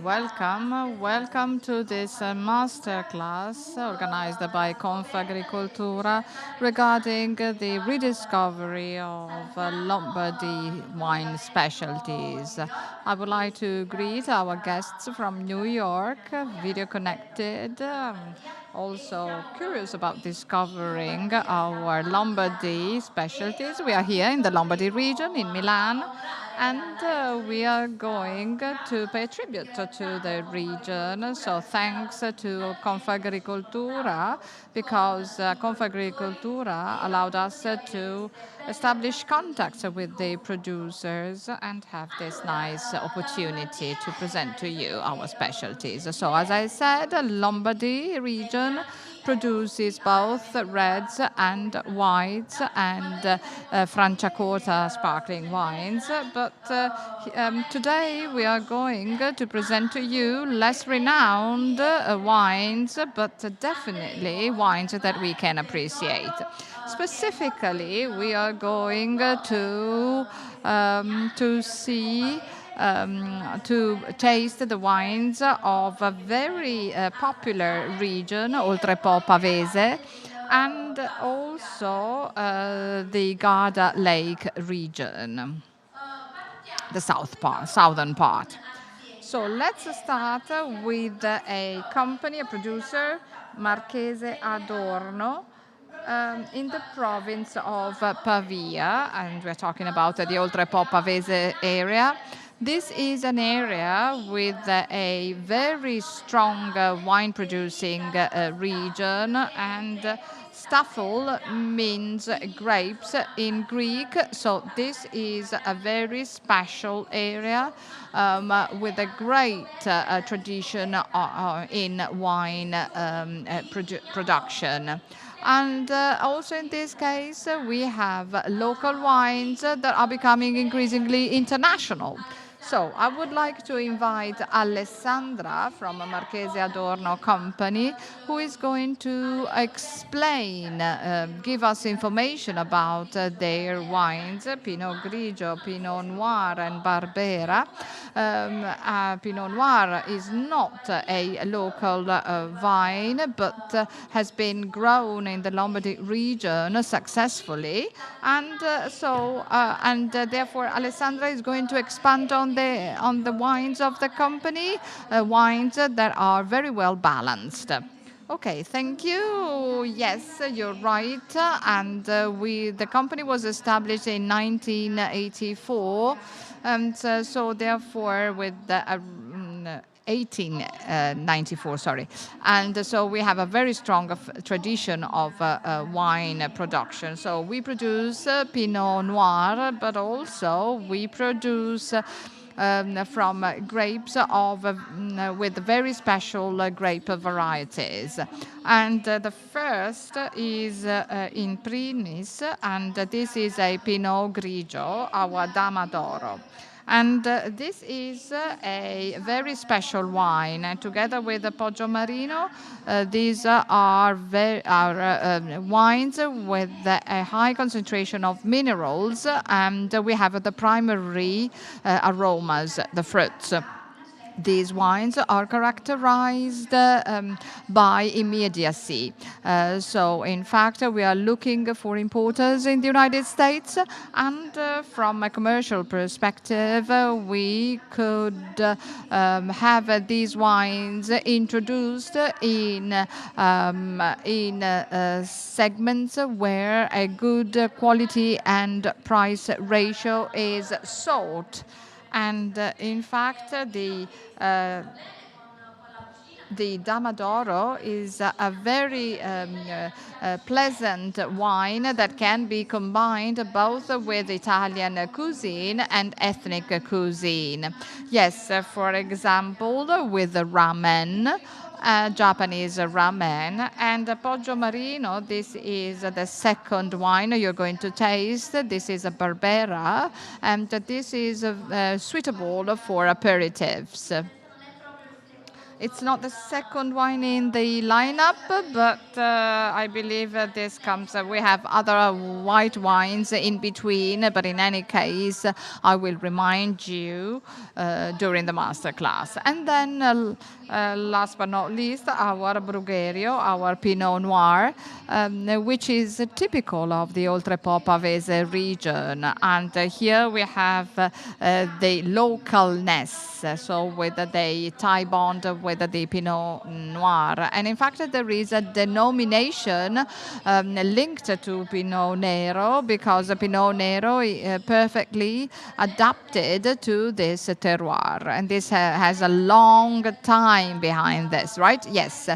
Welcome to this master class organized by Confagricoltura regarding the rediscovery of Lombardy wine specialties. I would like to greet our guests from New York, video connected, also curious about discovering our Lombardy specialties. We are here in the Lombardy region in Milan, and we are going to pay tribute to the region. So thanks to Confagricoltura, because Confagricoltura allowed us to establish contacts with the producers and have this nice opportunity to present to you our specialties. So as I said, Lombardy region produces both reds and whites and Franciacorta sparkling wines. But today we are going to present to you less renowned wines, but definitely wines that we can appreciate. Specifically, we are going to see to taste the wines of a very popular region, Oltrepo Pavese, and also the Garda Lake region, the southern part. So let's start with a company, a producer, Marchese Adorno, in the province of Pavia, and we're talking about the Oltrepo Pavese area. This is an area with a very strong wine producing region, and staffel means grapes in Greek. So this is a very special area with a great tradition in wine production. And also in this case, we have local wines that are becoming increasingly international. So I would like to invite Alessandra from Marchese Adorno Company, who is going to explain, give us information about their wines, Pinot Grigio, Pinot Noir, and Barbera. Pinot Noir is not a local vine, but has been grown in the Lombardy region successfully, and therefore Alessandra is going to expand on the wines of the company, wines that are very well balanced. Okay, thank you. Yes, you're right. And the company was established in 1984, and so therefore with the 1894, sorry. And so we have a very strong tradition of wine production. So we produce Pinot Noir, but also we produce from grapes with very special grape varieties. And the first is in Prinis, and this is a Pinot Grigio, our Dama d'Oro. And this is a very special wine. And together with the Poggio Marino, these are wines with a high concentration of minerals, and we have the primary aromas, the fruits. These wines are characterized by immediacy. So, in fact, we are looking for importers in the United States, and from a commercial perspective, we could have these wines introduced in segments where a good quality and price ratio is sought. And in fact, the Dama d'Oro is a very pleasant wine that can be combined both with Italian cuisine and ethnic cuisine. Yes, for example, with the ramen. Japanese ramen, and Poggio Marino. This is the second wine you're going to taste. This is a Barbera, and this is suitable for aperitifs. It's not the second wine in the lineup, but I believe this comes. We have other white wines in between, but in any case, I will remind you during the masterclass. And then, last but not least, our Brugherio, our Pinot Noir, which is typical of the Oltrepo Pavese region. And here we have the localness, so with the tie bond with the Pinot Noir. And in fact, there is a denomination linked to Pinot Nero because Pinot Nero perfectly adapted to this terroir. And this has a long time behind this, right? Yes.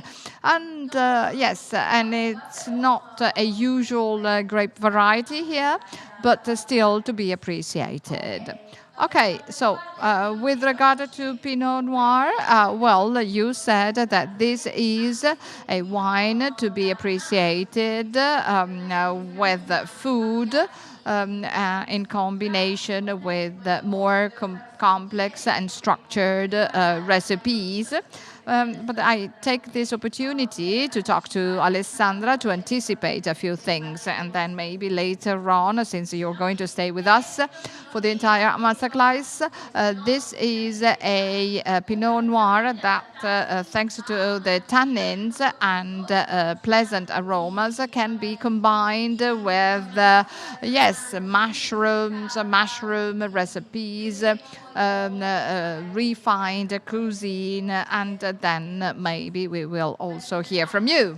And yes, and it's not a usual grape variety here, but still to be appreciated. Okay, so with regard to Pinot Noir, well, you said that this is a wine to be appreciated with food in combination with more complex and structured recipes. But I take this opportunity to talk to Alessandra to anticipate a few things, and then maybe later on, since you're going to stay with us for the entire masterclass, this is a Pinot Noir that, thanks to the tannins and pleasant aromas, can be combined with, yes, mushrooms, mushroom recipes, refined cuisine, and then maybe we will also hear from you.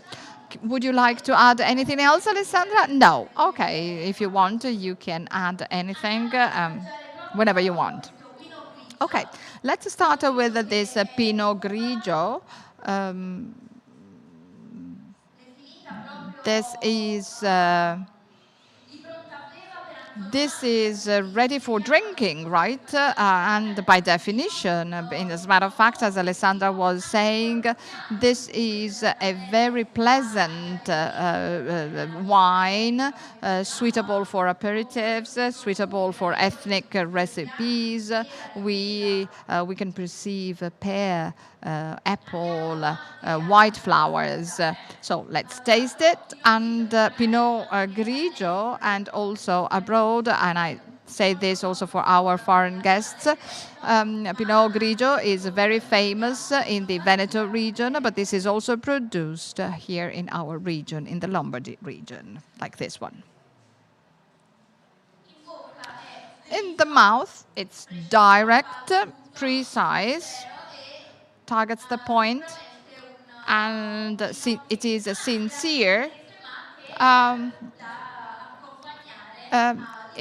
Would you like to add anything else, Alessandra? No. Okay, if you want, you can add anything whenever you want. Okay, let's start with this Pinot Grigio. This is... This is ready for drinking, right? And by definition, as a matter of fact, as Alessandra was saying, this is a very pleasant wine, suitable for aperitifs, suitable for ethnic recipes. We can perceive pear, apple, white flowers. So let's taste it. And Pinot Grigio, and also abroad, and I say this also for our foreign guests, Pinot Grigio is very famous in the Veneto region, but this is also produced here in our region, in the Lombardy region, like this one. In the mouth, it's direct, precise, targets the point, and it is sincere.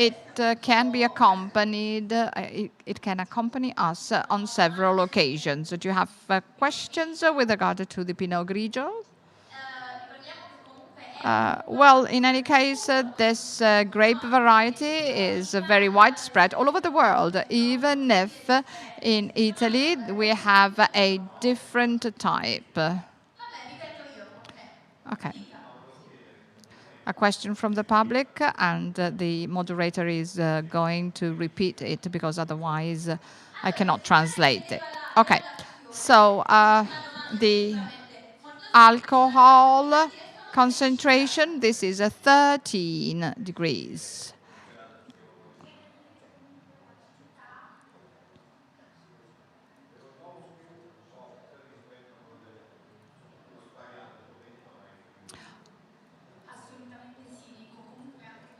It can be accompanied, it can accompany us on several occasions. Do you have questions with regard to the Pinot Grigio? Well, in any case, this grape variety is very widespread all over the world, even if in Italy we have a different type. Okay. A question from the public, and the moderator is going to repeat it because otherwise I cannot translate it. Okay, so the alcohol concentration, this is 13 degrees.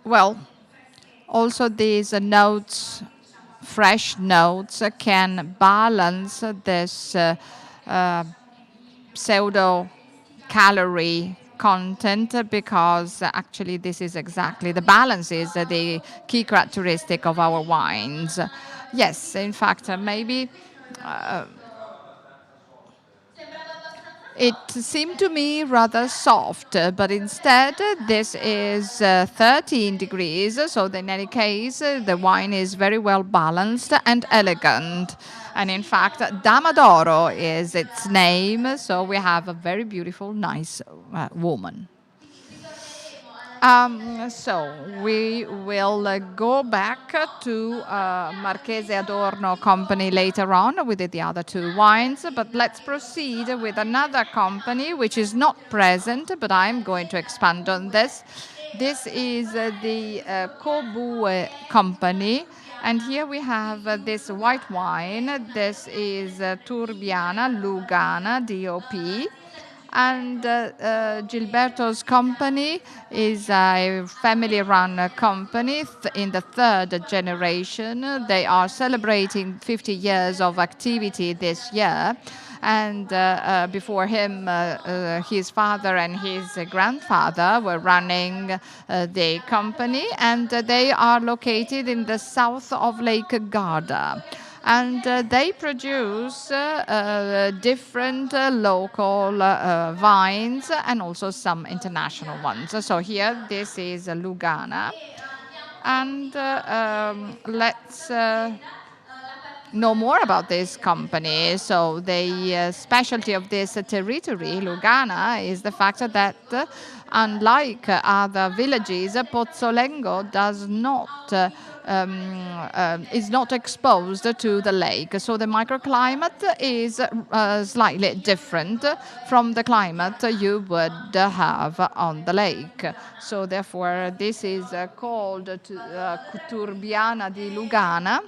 Well, also these notes, fresh notes, can balance this pseudo-calorie content, because actually this is exactly, the balance is the key characteristic of our wines. Yes, in fact, maybe it seemed to me rather soft, but instead this is 13 degrees, so in any case the wine is very well balanced and elegant. And in fact, Dama d'Oro is its name, so we have a very beautiful, nice woman. So we will go back to Marchese Adorno Company later on with the other two wines, but let's proceed with another company which is not present, but I'm going to expand on this. This is the Cobue Company, and here we have this white wine. This is Turbiana Lugana DOP. And Gilberto's company is a family-run company in the third generation. They are celebrating 50 years of activity this year. And before him, his father and his grandfather were running the company. And they are located in the south of Lake Garda. And they produce different local vines and also some international ones. So here, this is Lugana. And let's know more about this company. So the specialty of this territory, Lugana, is the fact that unlike other villages, Pozzolengo is not exposed to the lake. So the microclimate is slightly different from the climate you would have on the lake. So therefore, this is called Turbiana di Lugana.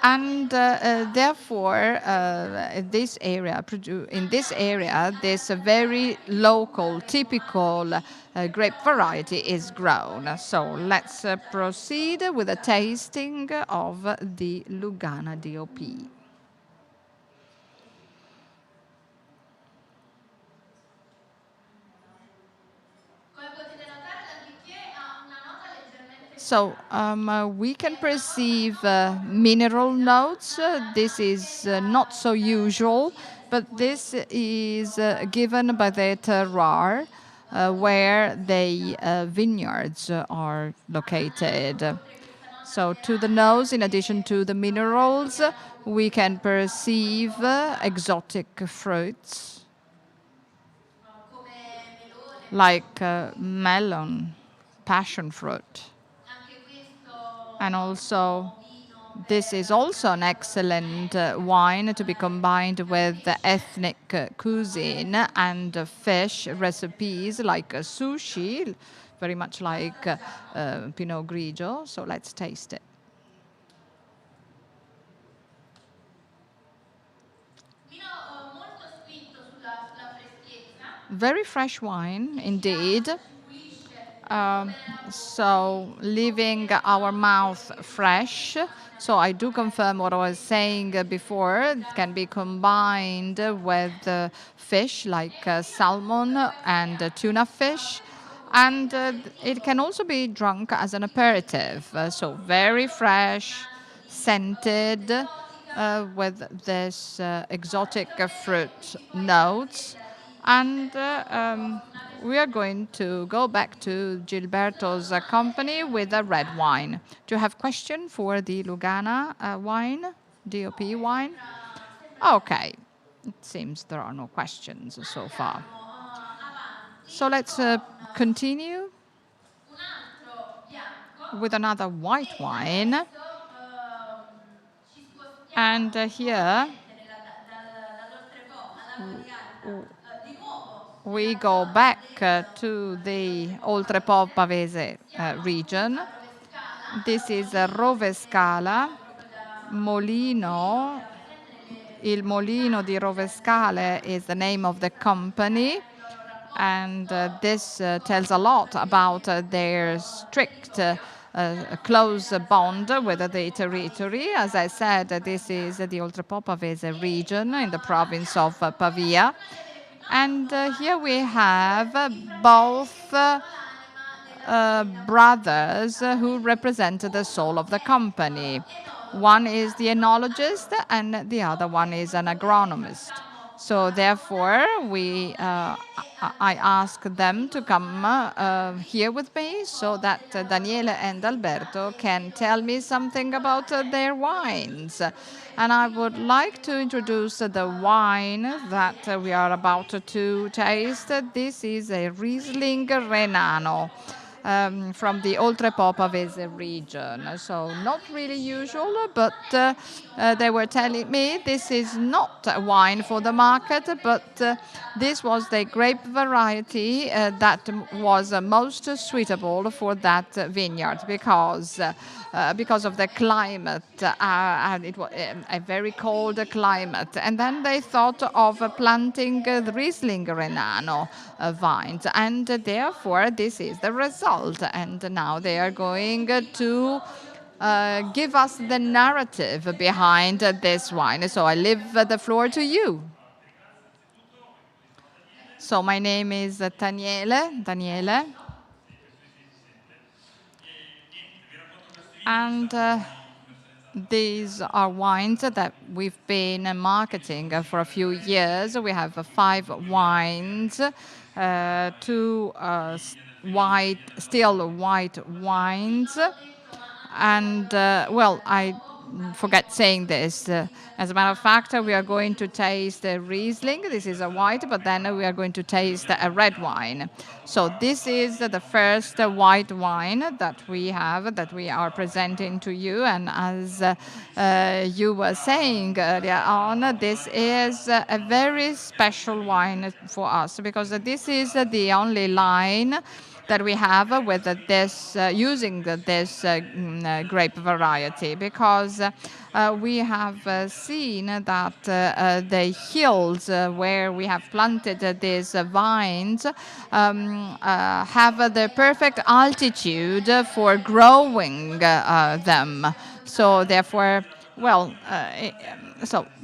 And therefore, in this area, this very local, typical grape variety is grown. So let's proceed with a tasting of the Lugana DOP. So we can perceive mineral notes. This is not so usual, but this is given by the terroir where the vineyards are located. So to the nose, in addition to the minerals, we can perceive exotic fruits like melon, passion fruit. And also, this is also an excellent wine to be combined with the ethnic cuisine and fish recipes like sushi, very much like Pinot Grigio. So let's taste it. Very fresh wine, indeed. So leaving our mouth fresh. So I do confirm what I was saying before. It can be combined with fish like salmon and tuna fish. And it can also be drunk as an aperitif. So very fresh, scented, with this exotic fruit notes. And we are going to go back to Gilberto's company with a red wine. Do you have question for the Lugana wine, DOP wine? Okay, it seems there are no questions so far. So let's continue with another white wine. And here we go back to the Oltrepò Pavese region. This is Rovescala, Molino. Il Molino di Rovescale is the name of the company. And this tells a lot about their strict close bond with the territory. As I said, this is the Oltrepò Pavese region in the province of Pavia. And here we have both brothers who represent the soul of the company. One is the enologist and the other one is an agronomist. So therefore, I asked them to come here with me so that Daniele and Alberto can tell me something about their wines. And I would like to introduce the wine that we are about to taste. This is a Riesling Renano from the Oltrepò Pavese region. So not really usual, but they were telling me this is not a wine for the market, but this was the grape variety that was most suitable for that vineyard because of the climate, and it was a very cold climate. And then they thought of planting the Riesling Renano vines, and therefore this is the result. And now they are going to give us the narrative behind this wine. So I leave the floor to you. So my name is Daniele, and these are wines that we've been marketing for a few years. We have 5 wines, two still white wines, and well, I forget saying this. As a matter of fact, we are going to taste the Riesling. This is a white, but then we are going to taste a red wine. So this is the first white wine that we have, that we are presenting to you. And as you were saying earlier on, this is a very special wine for us, because this is the only line that we have with this using this grape variety, because we have seen that the hills where we have planted these vines have the perfect altitude for growing them. So therefore, well,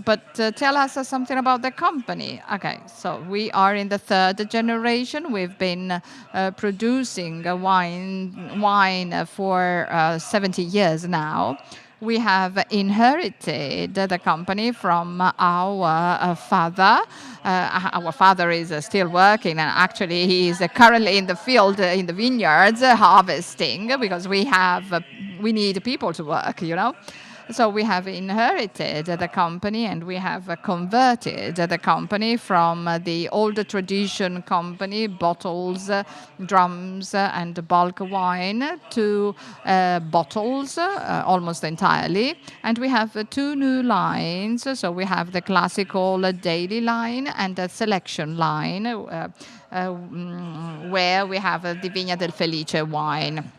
but tell us something about the company. Okay, so we are in the 3rd generation. We've been producing wine for 70 years now. We have inherited the company from our father. Our father is still working, and actually he is currently in the field, in the vineyards, harvesting, because we need people to work, you know. So we have inherited the company, and we have converted the company from the old tradition company, bottles, drums, and bulk wine, to bottles almost entirely. And we have 2 new lines. So we have the classical daily line and the selection line, where we have the Vigna del Felice wine.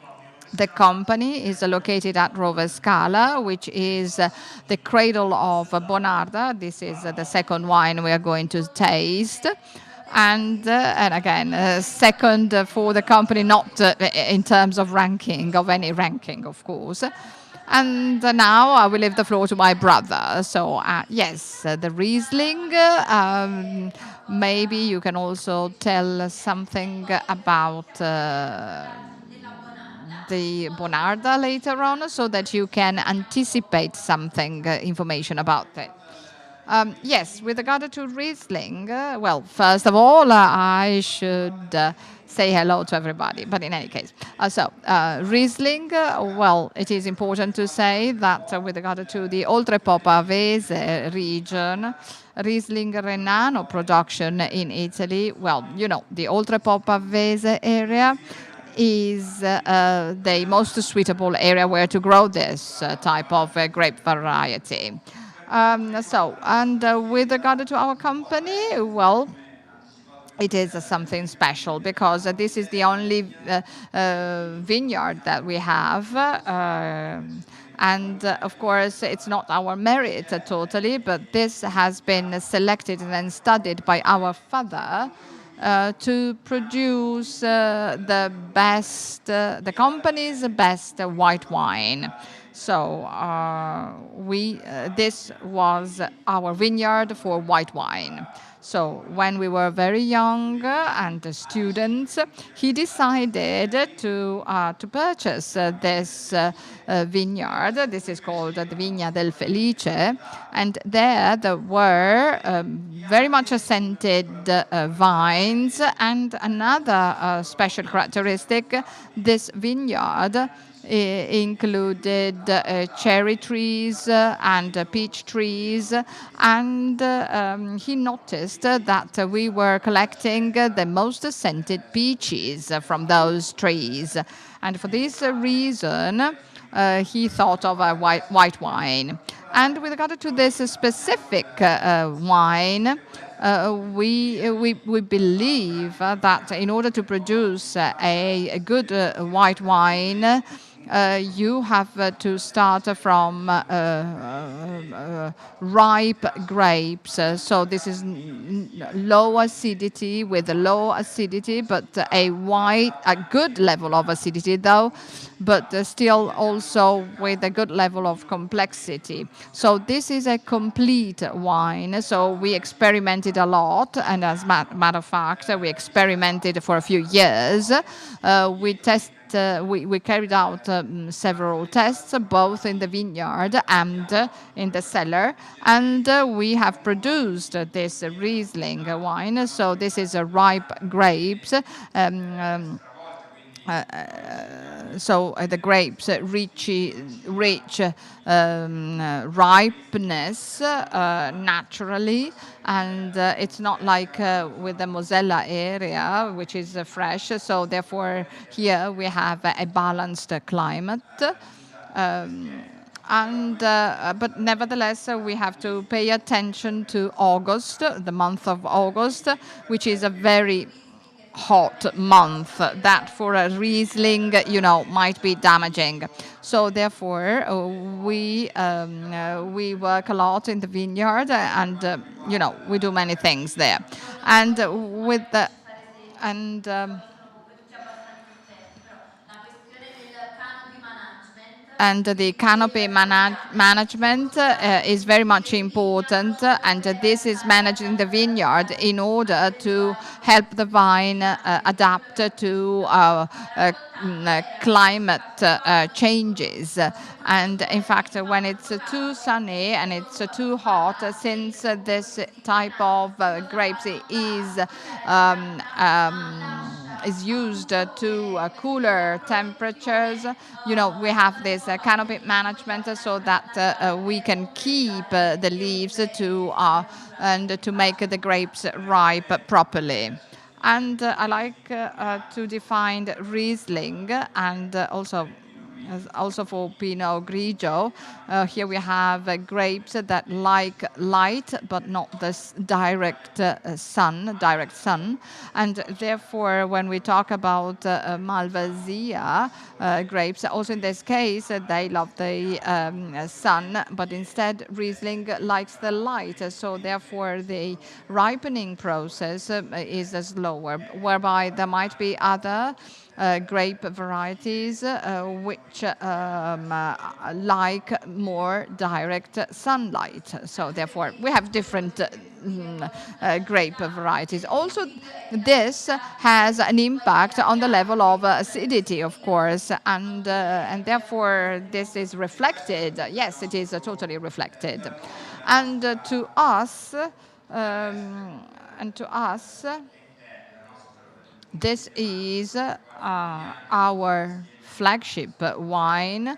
The company is located at Scala, which is the cradle of Bonarda. This is the second wine we are going to taste. And again, second for the company, not in terms of ranking, of any ranking, of course. And now I will leave the floor to my brother. So yes, the Riesling. Maybe you can also tell something about the Bonarda later on, so that you can anticipate something, information about it. Yes, with regard to Riesling, well, first of all, I should say hello to everybody. But in any case, Riesling, well, it is important to say that with regard to the Oltrepò Pavese region, Riesling Renano production in Italy, well, you know, the Oltrepò Pavese area is the most suitable area where to grow this type of grape variety. With regard to our company, well, it is something special, because this is the only vineyard that we have. Of course, it's not our merit totally, but this has been selected and studied by our father to produce the company's best white wine. So this was our vineyard for white wine. So when we were very young and students, he decided to purchase this vineyard. This is called the Vigna del Felice, and there were very much scented vines. And another special characteristic, this vineyard included cherry trees and peach trees, and he noticed that we were collecting the most scented peaches from those trees. And for this reason, he thought of a white wine. And with regard to this specific wine, we believe that in order to produce a good white wine, you have to start from ripe grapes. So this is low acidity, with a low acidity, but a good level of acidity though, but still also with a good level of complexity. So this is a complete wine. So we experimented a lot, and as a matter of fact, we experimented for a few years. We carried out several tests, both in the vineyard and in the cellar, and we have produced this Riesling wine. So this is a ripe grapes. The grapes reach ripeness naturally, and it's not like with the Mosella area, which is fresh. So therefore, here we have a balanced climate. But nevertheless, we have to pay attention to August, the month of August, which is a very hot month that for a Riesling, might be damaging. So therefore, we work a lot in the vineyard, and we do many things there, and with the and. And the canopy management is very much important, and this is managed in the vineyard in order to help the vine adapt to climate changes. And in fact, when it's too sunny and it's too hot, since this type of grapes is used to cooler temperatures, we have this canopy management so that we can keep the leaves and to make the grapes ripe properly. And I like to define Riesling, and also for Pinot Grigio. Here we have grapes that like light, but not this direct sun. And therefore, when we talk about Malvasia grapes, also in this case, they love the sun, but instead Riesling likes the light. So therefore, the ripening process is slower, whereby there might be other grape varieties which like more direct sunlight. So therefore, we have different grape varieties. Also, this has an impact on the level of acidity, of course, and therefore this is reflected. Yes, it is totally reflected, and to us. And to us, this is our flagship wine,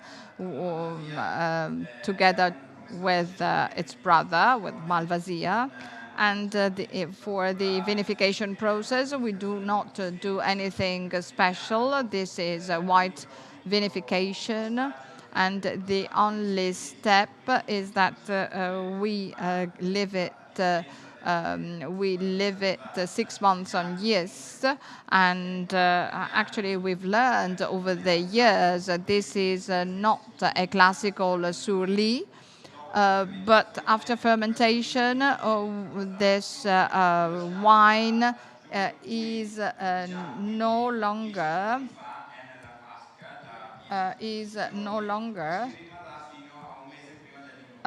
together with its brother, with Malvasia. And for the vinification process, we do not do anything special. This is a white vinification. And the only step is that we leave it. We leave it 6 months on yeast, and actually we've learned over the years that this is not a classical surly. But after fermentation, this wine is no longer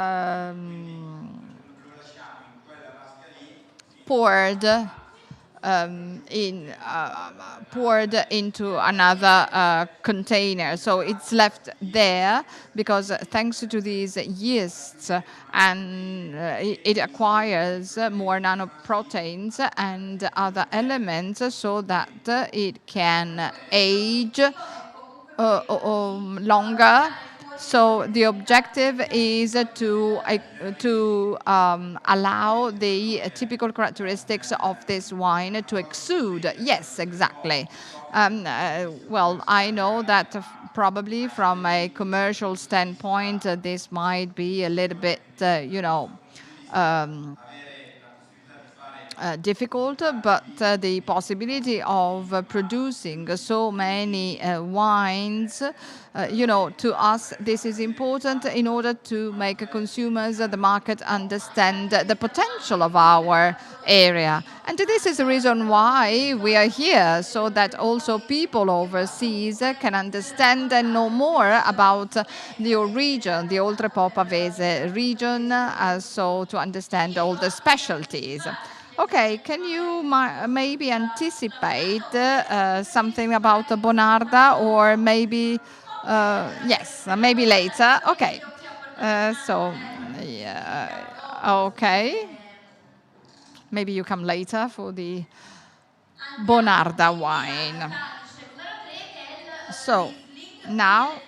um, poured poured into another container. So it's left there because thanks to these yeasts and it acquires more nanoproteins and other elements so that it can age longer. So the objective is to allow the typical characteristics of this wine to exude. Yes, exactly. Well, I know that probably from a commercial standpoint, this might be a little bit, difficult, but the possibility of producing so many wines, to us, this is important in order to make consumers, the market, understand the potential of our area. And this is the reason why we are here, so that also people overseas can understand and know more about your region, the Oltrepo Pavese region, so to understand all the specialties. Okay, can you maybe anticipate something about Bonarda, or maybe, yes, maybe later? Okay. Yeah, okay. Maybe you come later for the Bonarda wine. So now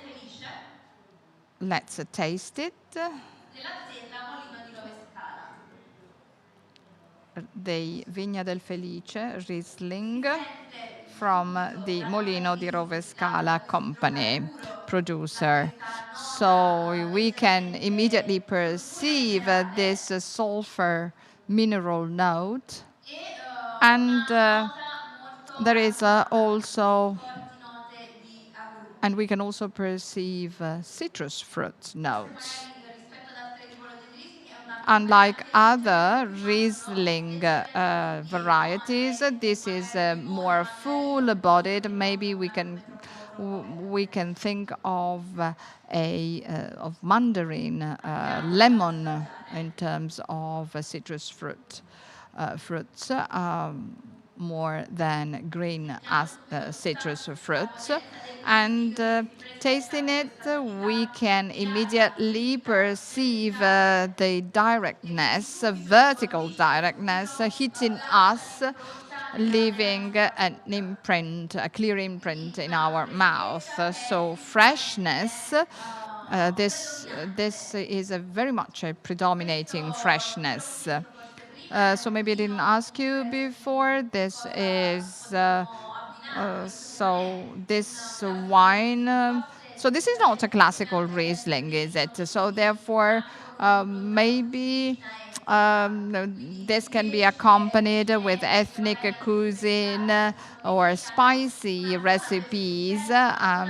let's taste it. The Vigna del Felice Riesling from the Molino di Rovescala company, producer. So we can immediately perceive this sulfur mineral note. And there is also, and we can also perceive citrus fruit notes. Unlike other Riesling varieties, this is more full-bodied. Maybe we can think of of mandarin, lemon in terms of citrus fruits, more than green citrus fruits. And tasting it, we can immediately perceive the directness, vertical directness, hitting us, leaving an imprint, a clear imprint in our mouth. So freshness, this is a very much a predominating freshness. So maybe I didn't ask you before. This is so this wine. So this is not a classical Riesling, is it? So therefore, maybe this can be accompanied with ethnic cuisine or spicy recipes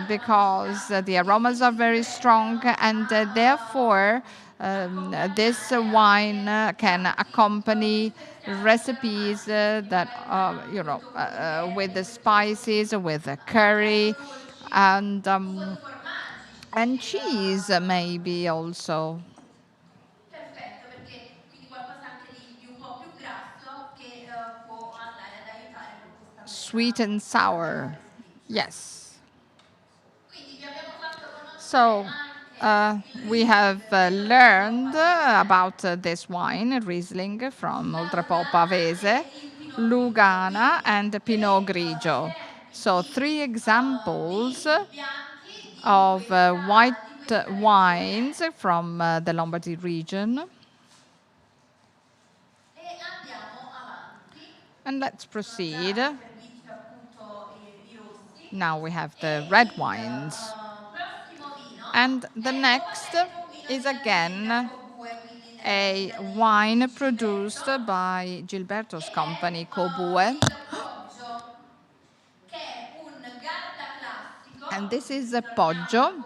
because the aromas are very strong, and therefore this wine can accompany recipes that with the spices, with the curry, and cheese maybe also. Perfetto, perché quindi qualcosa anche di un po' più grasso che può andare ad aiutare con questa Sweet bella and sour. respiratoria. Yes. Quindi vi abbiamo fatto So conoscere anche we have learned about this wine, Riesling from Oltrepo Pavese, Lugana, and Pinot Grigio. So three examples of white wines from the Lombardy region. e andiamo avanti. And let's proceed. Serviti appunto i rossi. Now we have the red wines. Prossimo vino. And the next is again a wine produced by Gilberto's company, Cobue. And this is a Poggio,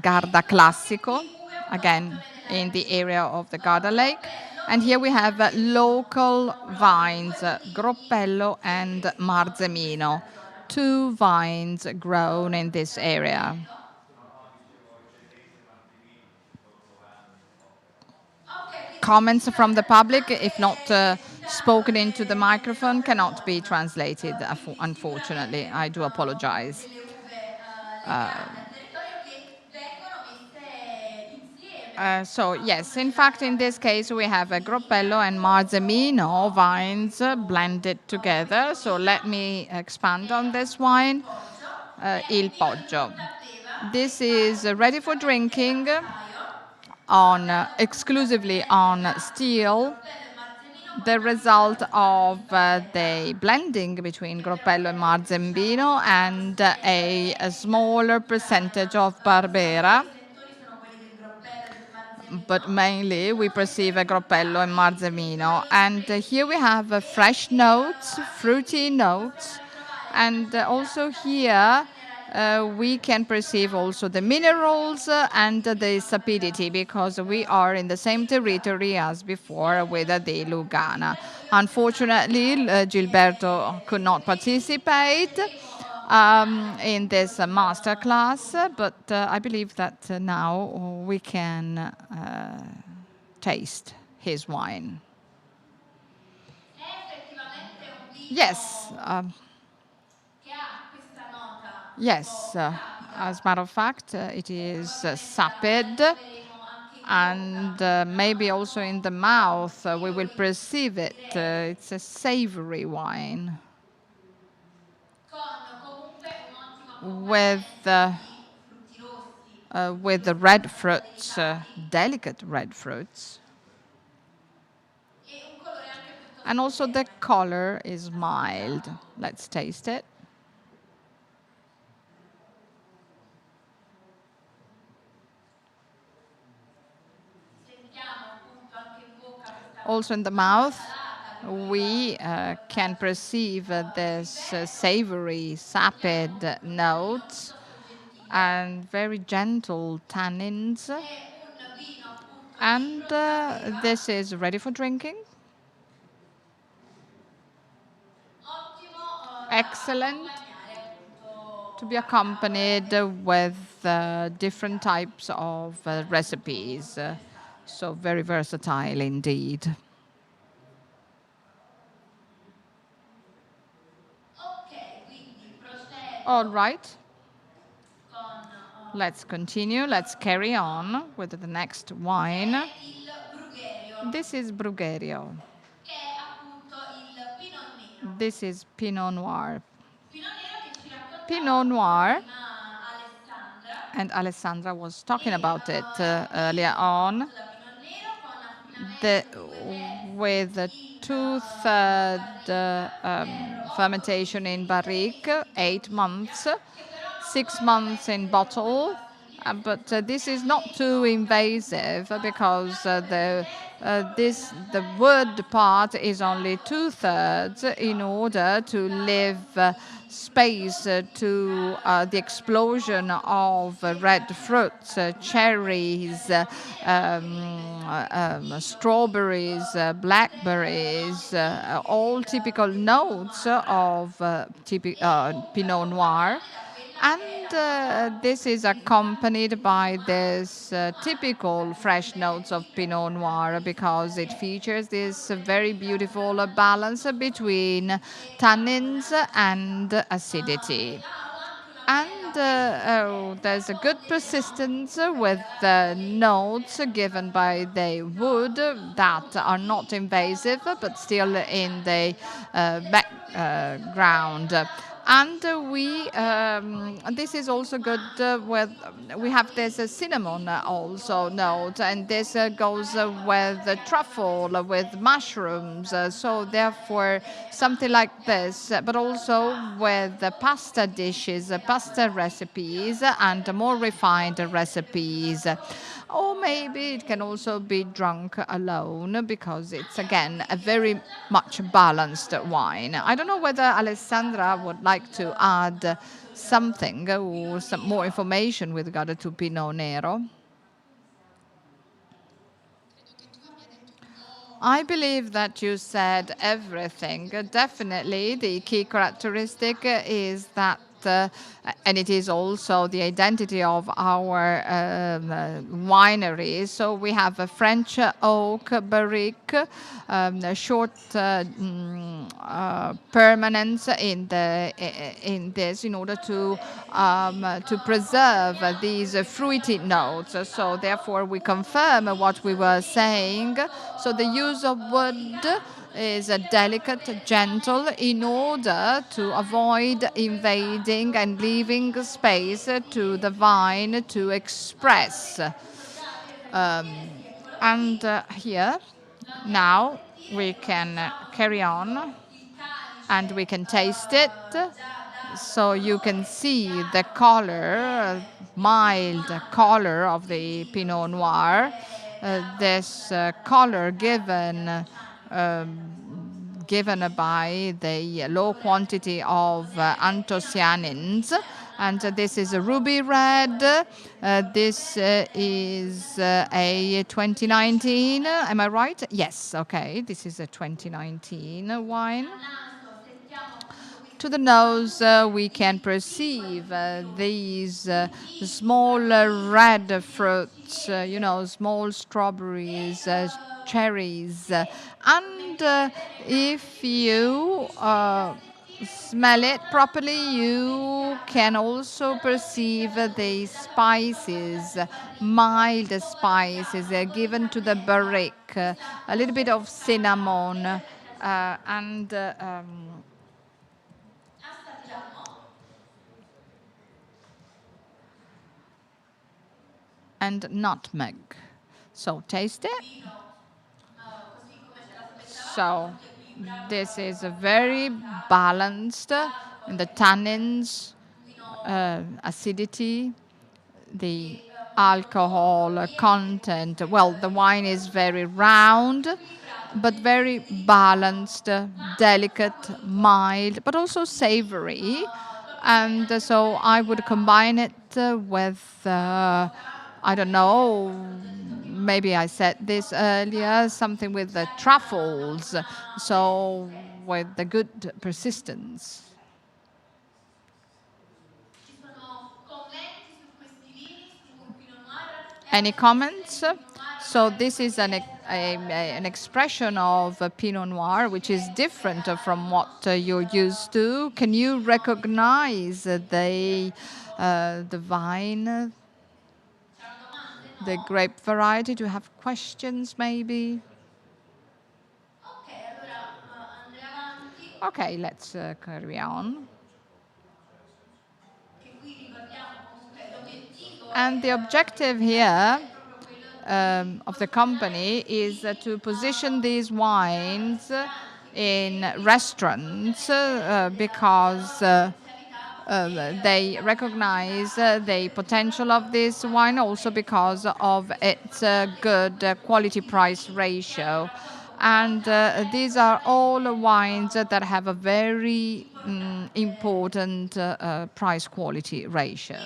Garda Classico, again in the area of the Garda Lake. And here we have local vines, Groppello and Marzemino, two vines grown in this area. Comments from the public? If not, spoken into the microphone cannot be translated, unfortunately. I Sicuramente do apologize. delle uve legate al territorio che vengono messe insieme. So Appunto yes, in fact, in this case, we have a Groppello and Marzemino vines blended together. So let me expand on this wine. Il prima di tutto Poggio. batteva This is ready for esclusivamente drinking acciaio, on portando appunto a exclusively blend on tra steel, Groppello e Marzemino con the una result fermentazione of in barriera the blending between che però Groppello and ovviamente diciamo Marzembino and a smaller percentage of diciamo che Barbera, i sentori sono quelli del Groppello e del but Marzemino e mainly we sono perceive a sempre Groppello and frutati Marzemino. decisamente And here we freschi have e fresh notes, anche fruity qui possiamo notes, ritrovare and un'acidità also sia una here mineralità we can perceive also the minerals and the sapidity because we are in the same territory as before with the Lugana. Unfortunately, Gilberto could not participate in this master class, but I believe that now we can taste his wine. è effettivamente un Yes, vino che ha questa nota un yes. po' sapida As a matter of fact, it e is probabilmente la sapid, ritroveremo anche in and bocca maybe also in the mouth we will fiori perceive it. direi It's a savory wine con comunque un ottimo with accompagnamento di frutti rossi, frutti with the rossi red molto fruits, delicati delicate red fruits. e un colore anche And piuttosto also the tenue, color is mild. assaggiamo. Let's taste it. Sentiamo appunto anche in bocca questa Also in the nota mouth, salata che poi va we appunto a can portarci perceive this Gilberto. savory, Sentiamo sapid comunque un tannino notes piuttosto gentile. and very gentle tannins. È un vino appunto di And rossa uva, this is ready for drinking. ottimo da Excellent accompagnare to appunto be a tavola accompanied with different types of recipes. d'estate. So very versatile indeed. Ok, quindi All procedo right, con let's continue. Let's carry on with the next che wine. è il Brugherio, This is Brugherio. che è appunto il Pinot Nero. This is Pinot Noir. Pinot Nero che ci raccontava Pinot appunto Noir, prima Alessandra, and Alessandra was talking e about it è un earlier vino on. appunto da Pinot Nero con The, affinamento 2 terzi with a in two-third barrica per 8 fermentation in mesi e barrique, in 8 months, bottiglia, che però non 6 months dovrebbero in essere troppo bottle. invasivi, nel But senso this che is a not me too toccano appunto invasive because altrettanto the perché desidero this the rilasciare wood spazio part is only lato two-thirds in order to lato leave appunto di frutti space rossi, to lato the naturalmente explosion molto of sia red gelatinata fruits, che cherries, abbiamo vedere anche in questa vino di strawberries, del blackberries, nonché all typical del Pinot notes Noir of e comunque Pinot Noir. accompagnate da quella che è And la nota this is accompanied by this typical fresh notes of Pinot Noir because it features this very beautiful balance between tannins and acidity. e ha anche una And bella there's a persistenza, good può dire, no? persistence Comunque with the notes given by the wood that are not invasive but still in the background. And this is also good with, we have this cinnamon also note, and this goes with the truffle, with mushrooms. So therefore, something like this, but also with the pasta dishes, pasta recipes, and more refined recipes. Or maybe it can also be drunk alone because it's again a very much balanced wine. I don't know whether Alessandra would like to add something or some more information with regard to Pinot Nero. I believe that you said everything. Definitely, the key characteristic is that and it is also the identity of our winery. So we have a French oak barrique, a short permanence in this in order to preserve these fruity notes. So therefore we confirm what we were saying. So the use of wood is delicate, gentle, in order to avoid invading and leaving space to the vine to express. And here, now we can carry on and we can taste it. So you can see the color, mild color of the Pinot Noir. This color given by the low quantity of anthocyanins. And this is a ruby red. This is a 2019. Am I right? Yes, okay. This is a 2019 wine. To the nose, we can perceive these small red fruits, small strawberries, cherries. And if you smell it properly, you can also perceive the spices, mild spices given to the barrique, a little bit of cinnamon, and nutmeg. So taste it. So this is a very balanced in the tannins, acidity, the alcohol content. Well, the wine is very round, but very balanced, delicate, mild, but also savory. And so I would combine it with, I don't know, maybe I said this earlier, something with the truffles, so with the good persistence. Any comments? So this is an expression of Pinot Noir, which is different from what you're used to. Can you recognize the vine, the grape variety? Do you have questions, maybe? Okay, let's carry on. And the objective here of the company is to position these wines in restaurants because they recognize the potential of this wine, also because of its good quality price ratio. And these are all wines that have a very important price quality ratio.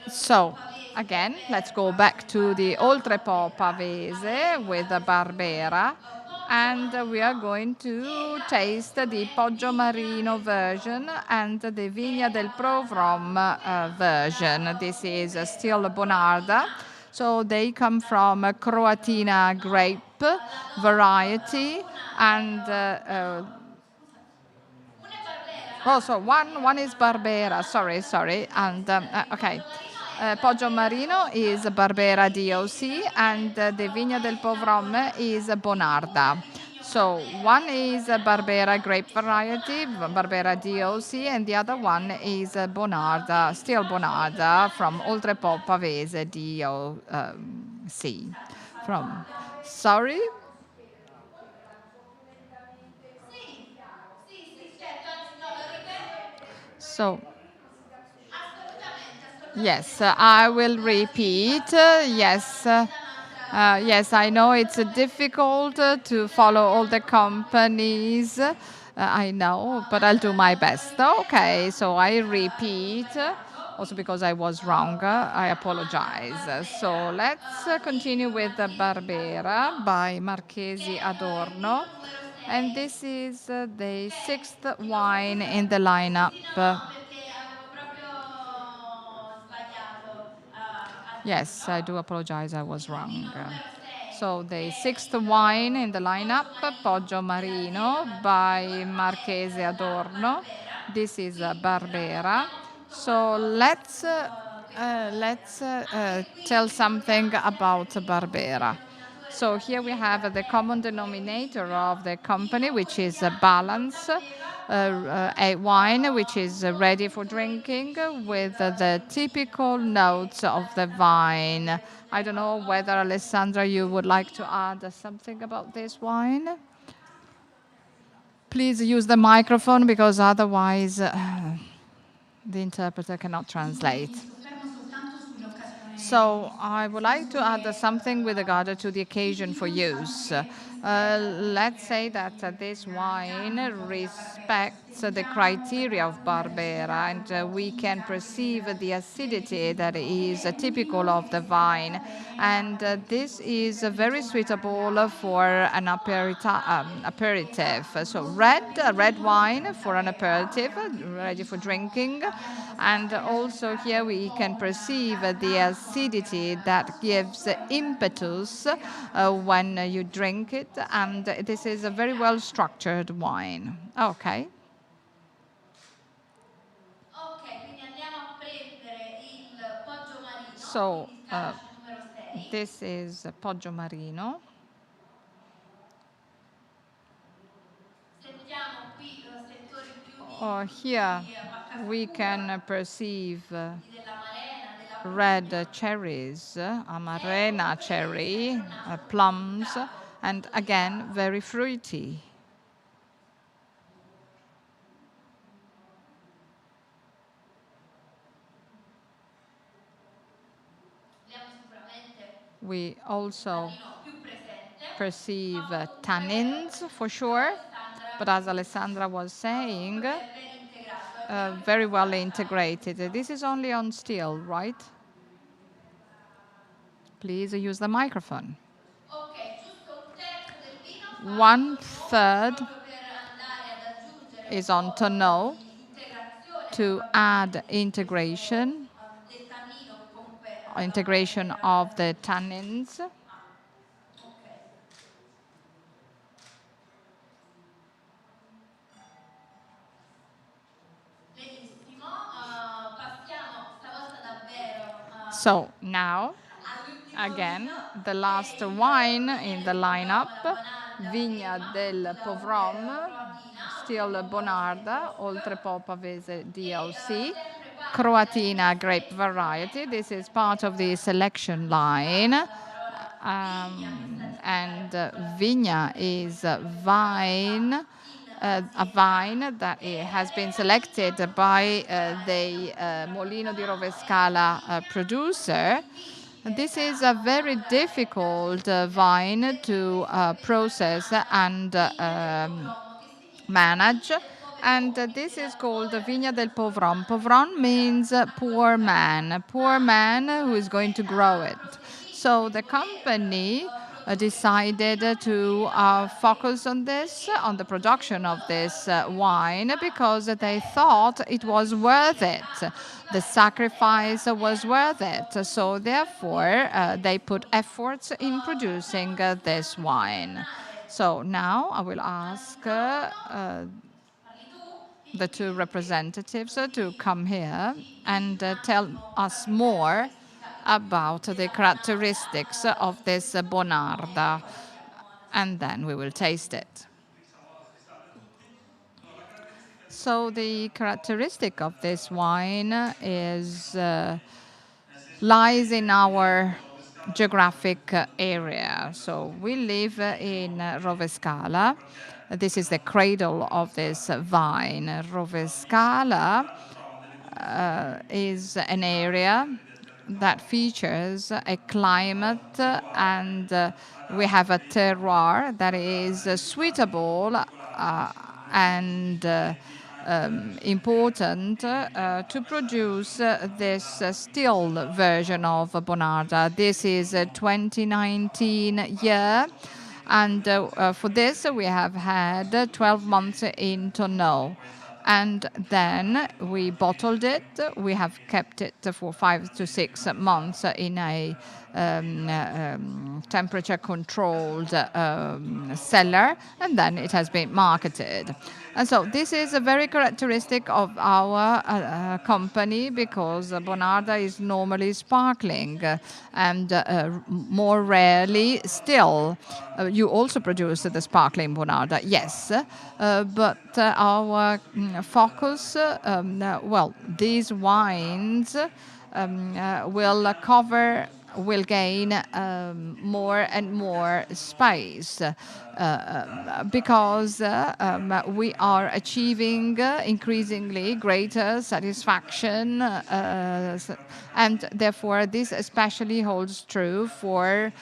So, again, let's go back to the Oltrepo Pavese with the Barbera. And we are going to taste the Poggio Marino version and the Vigna del Provrom version. This is still Bonarda. So they come from a Croatina grape variety. And so one is Barbera. Sorry. And okay. Poggio Marino is Barbera DOC and the Vigna del Provrom is Bonarda. So one is Barbera grape variety, Barbera DOC, and the other one is Bonarda, still Bonarda from Oltrepo Pavese DOC. Sorry? So, yes, I will repeat. Yes, I know it's difficult to follow all the companies. I know, but I'll do my best. Okay, so I repeat. Also because I was wrong, I apologize. So let's continue with the Barbera by Marchesi Adorno. And this is the sixth wine in the lineup. Sì, no, no, perché avevo proprio sbagliato Yes, I aggiunta. do apologize, I was Quindi il wrong. vino numero 6 So the è sixth il wine in the lineup, Poggio Marino Poggio della Dea Marino by Confagricoltura Marchese e la Adorno. Barbera. This is a Quindi Barbera. raccontiamo appunto So qualcosa su questa let's birra. Anche tell qui something ricordiamo sempre about il comune Barbera. denominatore So here we have dell'azienda the è common denominator l'equilibrio, of the company, vino which is a quotidiano non balance, da beva con a wine which is appunto ready for tutto il drinking suggestive with the del vino, typical non da bere, notes of the alessandro vine. vuoi I aggiungere don't know whether qualcosa Alessandra, su you would questo like to vino? add something about this wine. Please use the microphone because otherwise the interpreter cannot translate. Mi soffermo soltanto sulle occasioni di So uso, I nel would like senso to add che something with regard to the il occasion for vino diciamo use. che rispetta quelli Let's che say that this chiamiamo wine un po' della Barbera, ci respects the sentiamo criteria of una Barbera, rigidità and un po' we can chimica perceive the acidity that dell'equilibrio ed is è un typical vino of che the si adatta vine. bene And this all'aperitivo, sia is per chi very vuole suitable for an ma aperitif. esatto, un So rosso red aperitivo wine senza for an beva, aperitif, che anche qui ready for diciamo drinking. abbiamo questa And bella also here sostanza un we can po' perceive the d'alcol acidity that gives nascosto e anche un po' impetus adocchiato nel when you drink it. And this is a Ok, very well grazie. structured wine. Okay. Ok, quindi andiamo a prendere il Poggio Marino, So quindi scalaci numero 6. this is Poggio Marino. Sentiamo qui settori più di Here frutti a casa we tua, can perceive quindi dell'amarena, della red pugna cherries, e amarena comunque sempre cherry, un naso plums, delicato, and molto again delicato. very fruity. Abbiamo sicuramente We also tannino più presente, perceive ma comunque, tannins for come diceva sure, but Alessandra, as Alessandra was saying, comunque ben integrato. È vero che very costa well assai. integrated. This is only on still, right? Please use the microphone. Ok, giusto un terzo del vino fa One tonneau, third proprio per andare ad aggiungere un is on po' tonneau di integrazione to probabilmente add di questo integration, del tannino che comunque integration of the tannins. ok. Benissimo, passiamo stavolta davvero So now, all'ultimo again, vino the che è last il wine Vigna in del the Povrom, lineup, la Bonarda Vigna ferma, del sulla Povrom, Croatina, oltre still Popavese Bonarda, DOC, oltre Popavese e DOC, sempre parte della Croatina linea grape selezione, variety. This is perché part of the selection anche qua line. la parola vigna che sta a significare And appunto la Vigna selezione di is quella che poi vine, va in a azienda vine that it has been e la vigna selected molto by particolare, the abbiamo visto la Molino di cosa, è una Rovescala vigna molto producer. difficile This is a da very lavorare, da difficult gestire, vine perché to questo veniva process chiamata and vigna del Povrom, che significa manage. vigna del And pover'uomo, quindi this is della called the povera Vigna del persona Povron. sfruttata che Povron andrà means a coltivare. poor Ma man appunto who is going to l'azienda grow ha it. So proseguito the nel voler company produrre questo decided vino to perché aveva focus fede, on this, perché on the appunto production secondo of this lui wine, because they thought per it was worth riuscire it. a The coltivare questa sacrifice terra was era worth it. So super therefore, they put convinto. efforts in Passiamo producing adesso un this attimo a wine. tornare So now I will al ask microfono. Parli tu? the Vieni qui, two vieni qui. representatives to Così come here ci and dici un tell attimo us per more specificare di più about the della Bonarda, characteristics of di this questo vino e Bonarda, poi passiamo ad and then we assaggiarlo. will taste it. So the characteristic of this wine is lies in our geographic area. So we live in Rovescala. This is the cradle of this vine. Rovescala is an area that features a climate and we have a terroir that is suitable and important to produce this still version of Bonarda. This is a 2019 year And for this, we have had 12 months in tonneau. And then we bottled it. We have kept it for 5 to 6 months in a temperature controlled cellar, and then it has been marketed. And so this is a very characteristic of our company, because Bonarda is normally sparkling and more rarely still. You also produce the sparkling Bonarda, yes, but our focus, well, these wines will gain more and more space because we are achieving increasingly greater satisfaction, and therefore this especially holds true for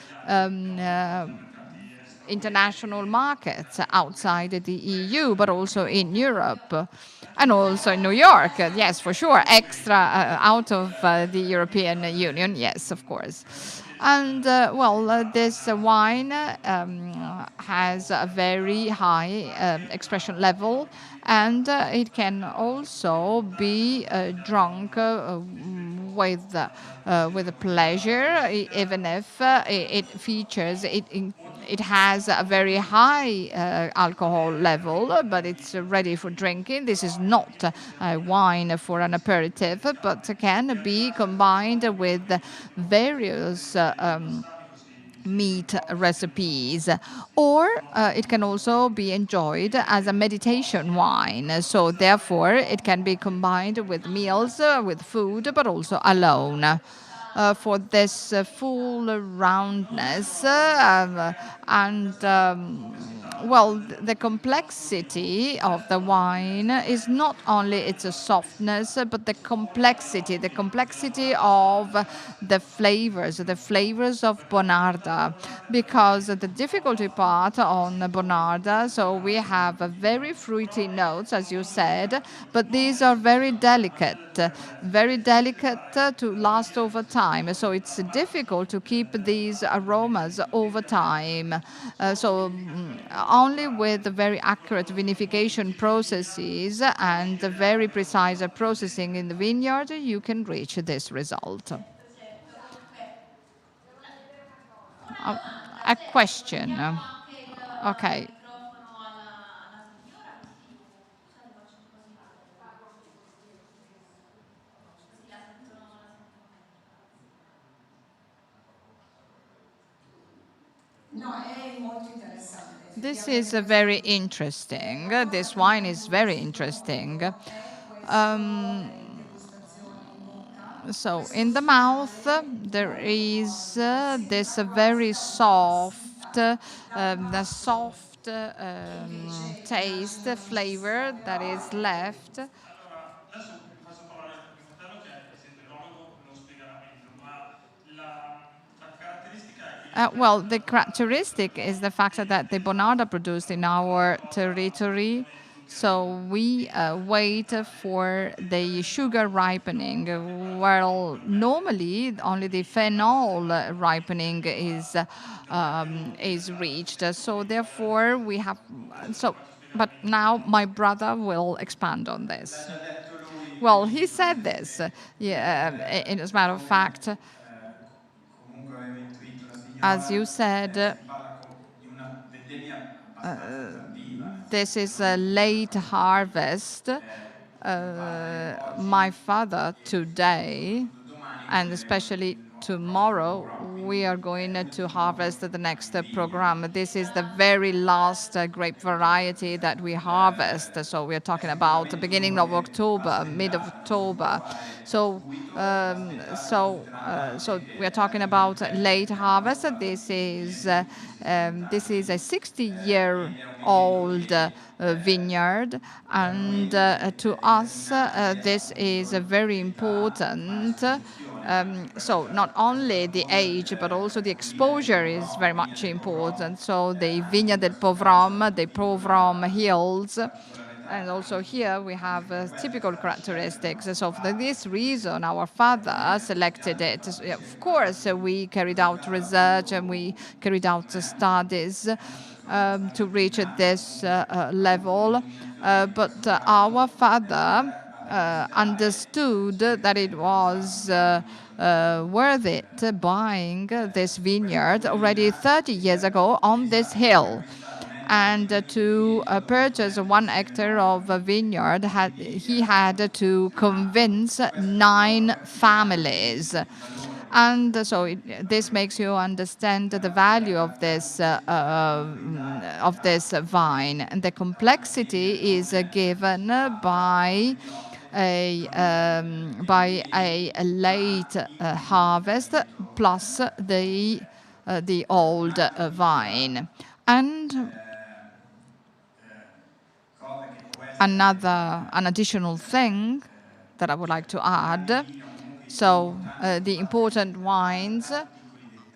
international markets outside the EU, but also in Europe and also in New York. Yes, for sure. Extra out of the European Union. Yes, of course. And this wine has a very high expression level, and it can also be drunk with pleasure, even if it features it has a very high alcohol level, but it's ready for drinking. This is not a wine for an aperitif, but can be combined with various meat recipes, or it can also be enjoyed as a meditation wine. So therefore it can be combined with meals, with food, but also alone. For this full roundness and the complexity of the wine is not only its softness, but the complexity of the flavors of Bonarda, because the difficulty part on Bonarda, so we have very fruity notes, as you said, but these are very delicate to last over time. So it's difficult to keep these aromas over time. Only with very accurate vinification processes and very precise processing in the vineyard, you can reach this result. Certo, certo. Beh, una Uh, domanda, a se question. diamo anche il Okay. microfono alla signora, così, scusate, faccio un po' così. Così la sentono meglio. No, è molto interessante. This is very interesting. This wine is very interesting. So in the mouth there is this very soft, the soft taste, flavor that is left. Allora, adesso vi faccio parlare mio fratello che è essendo enologo, lo spiegherà meglio, ma la caratteristica è che il Well, vino the della Bonarda characteristic is the fact that the Bonarda produced in our territory. So we wait for the sugar ripening. Well, normally only the phenol ripening is reached. So therefore we have so. faccio spiegare But meglio. now my brother will expand on this. L'ha già detto lui, Well, quindi he said this. Yeah, as a matter of fact, comunque avevo intuito la as signora, you said, si parla di una vendemmia abbastanza tardiva, this is a non late harvest. mio padre My oggi father today, soprattutto domani and chiude especially il tomorrow, crop, we are going to harvest the next program. This is the very last grape variety that we harvest. So we are talking about the beginning of October, mid of October. So, so we are talking about late harvest. This is a 60-year-old vineyard, and to us, this is very important. So not only the age, but also the exposure is very much important. So the Vigna del Povrom, the Povrom Hills, And also here we have typical characteristics. So for this reason, our father selected it. Of course, we carried out research and we carried out studies to reach this level. But our father understood that it was worth it buying this vineyard already 30 years ago on this hill. And to purchase 1 hectare of a vineyard, he had to convince 9 families. And so this makes you understand the value of this vine. And the complexity is given by a late harvest plus the old vine. And an additional thing that I would like to add. So the important wines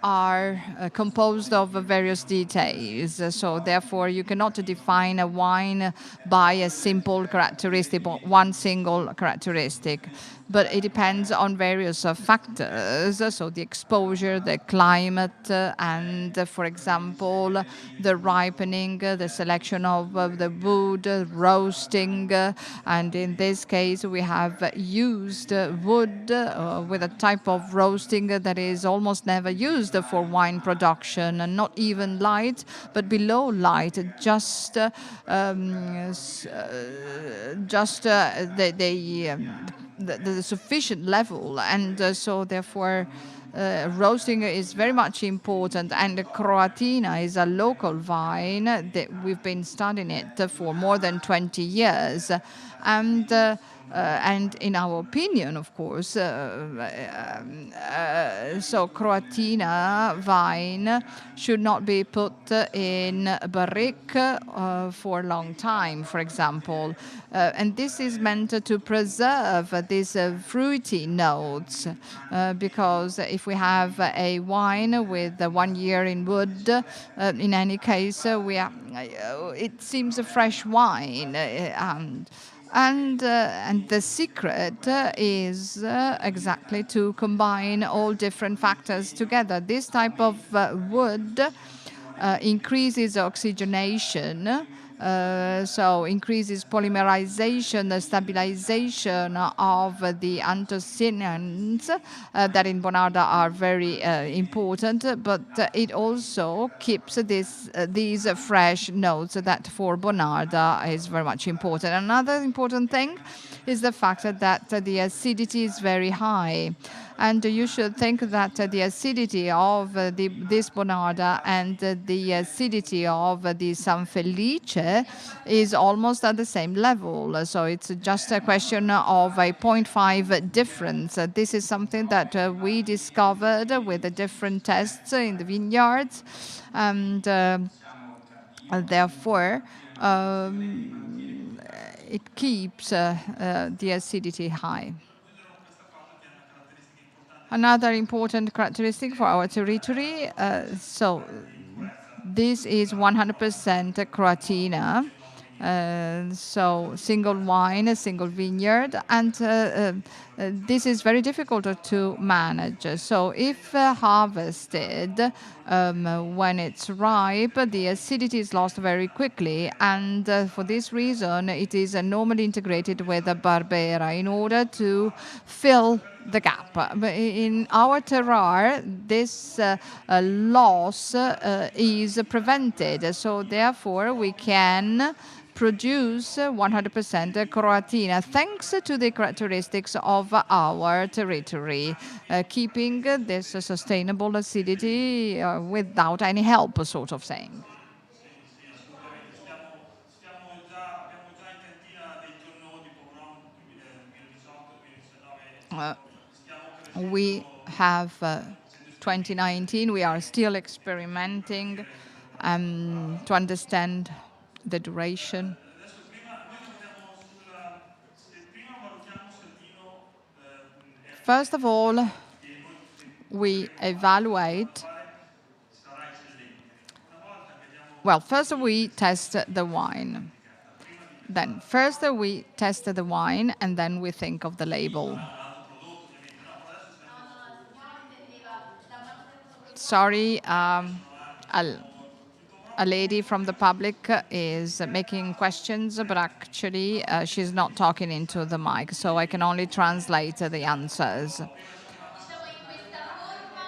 are composed of various details. So therefore, you cannot define a wine by a simple characteristic, one single characteristic. But it depends on various factors. So the exposure, the climate, and for example, the ripening, the selection of the wood, roasting. And in this case, we have used wood with a type of roasting that is almost never used for wine production, and not even light, but below light, just the sufficient level. And so therefore roasting is very much important. And Croatina is a local vine that we've been studying it for more than 20 years. And in our opinion, of course, so Croatina vine should not be put in barrique for a long time, for example. And this is meant to preserve these fruity notes, because if we have a wine with 1 year in wood, in any case, it seems a fresh wine. And the secret is exactly to combine all different factors together. This type of wood increases oxygenation, so increases polymerization, the stabilization of the antocianins that in Bonarda are very important, but it also keeps these fresh notes that for Bonarda is very much important. Another important thing is the fact that the acidity is very high. And you should think that the acidity of this Bonarda and the acidity of the San Felice is almost at the same level. So it's just a question of a 0.5 difference. This is something that we discovered with the different tests in the vineyards. And therefore, it keeps the acidity high. Another important characteristic for our territory, so this is 100% Croatina. So single wine, a single vineyard, and this is very difficult to manage. So if harvested when it's ripe, the acidity is lost very quickly, and for this reason it is normally integrated with a Barbera in order to fill the gap. But in our terroir, this loss is prevented. So therefore, we can produce 100% Croatina, thanks to the characteristics of our territory, keeping this sustainable acidity without any help, sort of saying. We have 2019, we are still experimenting to understand the duration. First of all, we evaluate. Well, first we test the wine. Then first we test the wine and then we think of the label. l'altro prodotto ovviamente, no, però adesso stiamo... No, no, no, il signore intendeva da quando vengono Sorry, produtti. Sono anni, a, il tuo a proprio lady from the public is making questions, but actually she's not talking into the mic, so I can only translate the answers. Diciamo in questa forma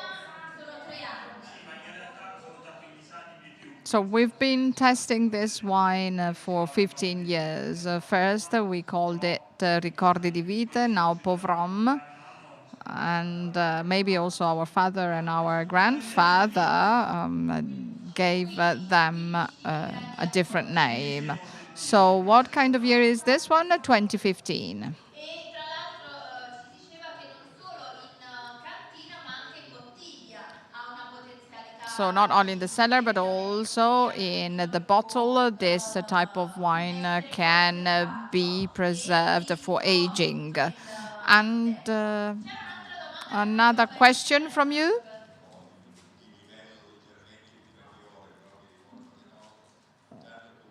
sono 3 anni. sì, ma in realtà sono già 15 anni e più. So we've been testing this wine for 15 years. First, we called it Ricordi di Vite, now Povrom. And maybe also our father and our grandfather gave them a different name. So what kind of year is this one? 2015. E tra l'altro ci diceva che non solo in cantina ma anche in bottiglia ha una So not only in potenzialità the cellar, but also in the bottle, this type of wine can be preserved for aging. And another question from you?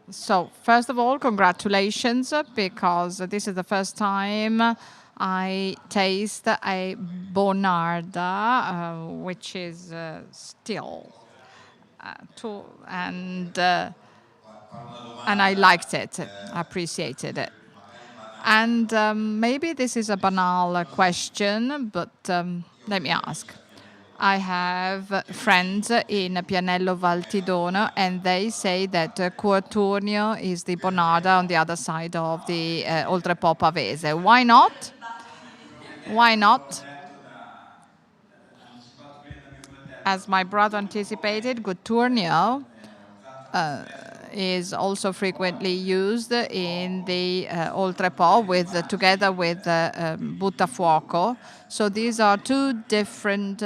So first of all, congratulations, because this is the first time I taste a Bonarda, which is still and I liked it, appreciated it. And maybe this is a banal question, but let me ask. I have friends in Pianello Valtidono, and they say that Coaturnio is the Bonarda on the other side of the Oltrepo Pavese. Why not? Why not? As my brother anticipated, Coaturnio is also frequently used in the Oltrepo together with Buttafuoco. So these are two different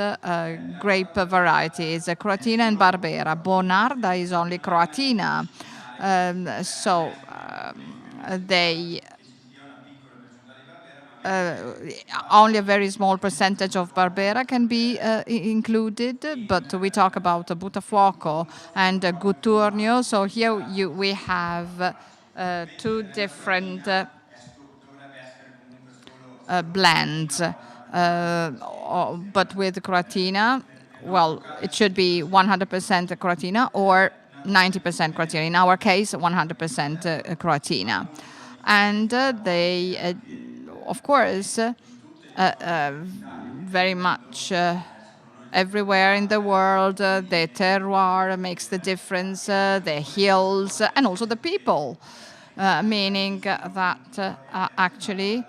grape varieties, Croatina and Barbera. Bonarda is only Croatina. They only a very small percentage of Barbera can be included, but we talk about Buttafuoco and Guturnio. So here we have two different blends. But with Croatina, well, it should be 100% Croatina or 90% Croatina. In our case, 100% Croatina. And they, of course, very much everywhere in the world, the terroir makes the difference, the hills, and also the people, meaning that actually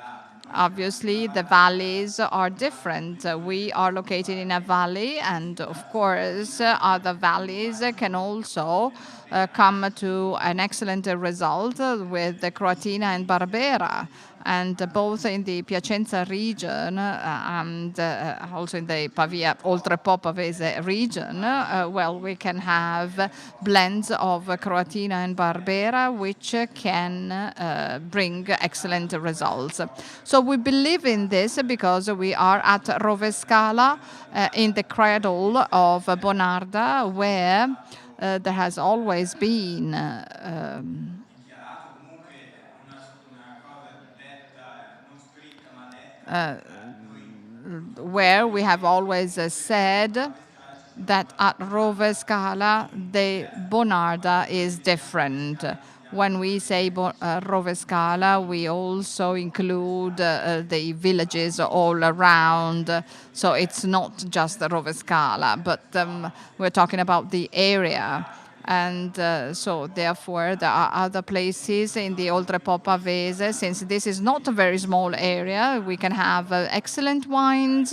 obviously, the valleys are different. We are located in a valley, and of course, other valleys can also come to an excellent result with the Croatina and Barbera. And both in the Piacenza region and also in the Pavia, Oltrepo Pavese region, well, we can have blends of Croatina and Barbera, which can bring excellent results. So we believe in this because we are at Rovescala in the cradle of Bonarda, where there has always been where we have always said that at Rovescala, the Bonarda is different. When we say Rovescala, we also include the villages all around. So it's not just Rovescala, but we're talking about the area. And so therefore there are other places in the Oltrepo Pavese. Since this is not a very small area, we can have excellent wines,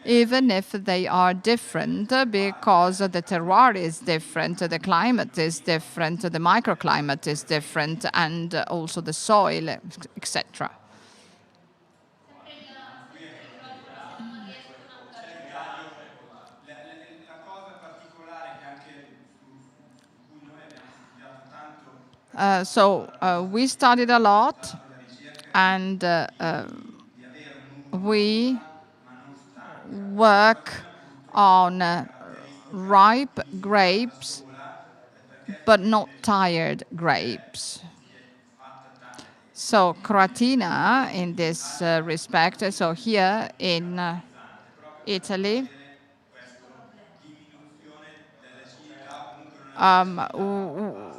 even if they are different, because the terroir is different, the climate is different, the microclimate is different, and also the soil, etc. We studied a lot, and we work on ripe grapes, but not tired grapes. So Croatina in this respect, so here in Italy,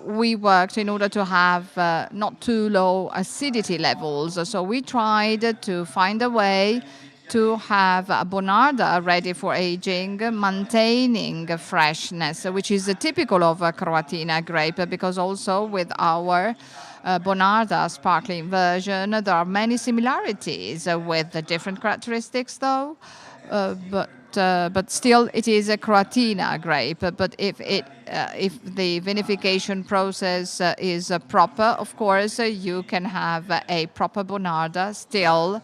we worked in order to have not too low acidity levels. So we tried to find a way to have a Bonarda ready for aging, maintaining freshness, which is typical of a Croatina grape, because also with our Bonarda sparkling version, there are many similarities with the different characteristics, though. But still, it is a Croatina grape. But if the vinification process is proper, of course, you can have a proper Bonarda still